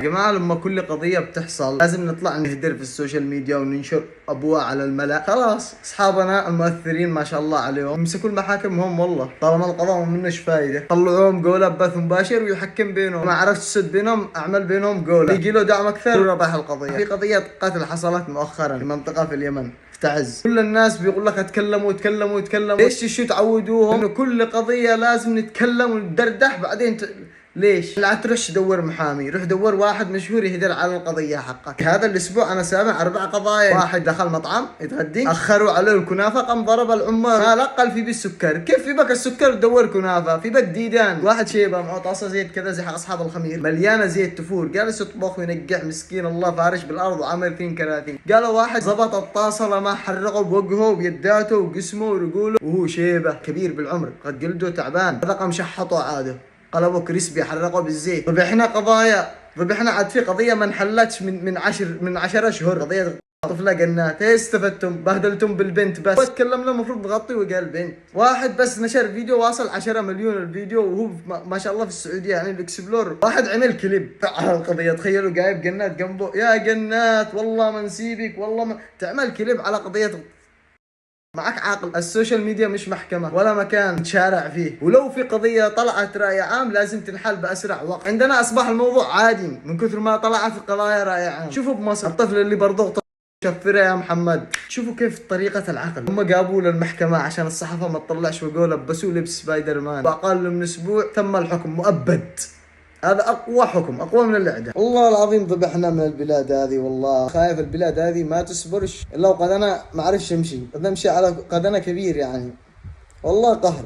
يا جماعة لما كل قضية بتحصل لازم نطلع نهدر في السوشيال ميديا وننشر أبواء على الملأ. خلاص أصحابنا المؤثرين ما شاء الله عليهم يمسكوا المحاكم هم، والله طالما القضاء منش فايدة طلعوهم جولة بث مباشر ويحكم بينهم، ما عرفت تسد بينهم أعمل بينهم جولة يجي له دعم أكثر وربح القضية. في قضية قتل حصلت مؤخرا في منطقة في اليمن تعز، كل الناس بيقول لك اتكلموا اتكلموا اتكلموا. ليش شو تعودوهم انه كل قضيه لازم نتكلم وندردح بعدين ليش؟ لا تروح تدور محامي، روح دور واحد مشهور يهدر على القضيه حقك. هذا الاسبوع انا سامع 4 قضايا، واحد دخل مطعم يتغدي اخروا عليه الكنافه قام ضرب العمال، ما لقل في بالسكر. كيف في بك السكر تدور كنافه؟ في بك ديدان. واحد شيبه معه طاسه زيت كذا زي حق اصحاب الخمير مليانه زيت تفور، جالس يطبخ وينقع مسكين الله فارش بالارض وعامل فين كراثين. قالوا واحد زبط الطاسه لما حرقه بوجهه وبيداته وجسمه ورجوله وهو شيبه كبير بالعمر قد جلده تعبان، هذا قام شحطه عاده قلبه كريسبي حرقه بالزيت. ربحنا قضايا، ربحنا عاد في قضيه ما انحلتش من 10 اشهر، قضيه طفله جنات. ايه استفدتم؟ بهدلتم بالبنت بس تكلمنا المفروض نغطي وقال بنت. واحد بس نشر فيديو واصل 10 مليون الفيديو وهو ما شاء الله في السعوديه يعني الاكسبلور. واحد عمل كليب على القضيه، تخيلوا جايب جنات جنبه، يا جنات والله ما نسيبك والله ما تعمل كليب على قضيه. معك عقل؟ السوشيال ميديا مش محكمة ولا مكان تشارع فيه، ولو في قضية طلعت رأي عام لازم تنحل بأسرع وقت. عندنا أصبح الموضوع عادي من كثر ما طلعت قضايا رأي عام. شوفوا بمصر الطفل اللي برضه شفره يا محمد، شوفوا كيف طريقة العقل. هم جابوه للمحكمة عشان الصحافة ما تطلعش وقوله لبسوه لبس سبايدر مان، وأقل من أسبوع تم الحكم مؤبد. هذا اقوى حكم، اقوى من الاعدام. والله العظيم ذبحنا من البلاد هذه، والله خايف البلاد هذه ما تصبرش الا وقد انا ما اعرفش امشي، قد امشي على قد انا كبير يعني، والله قهر.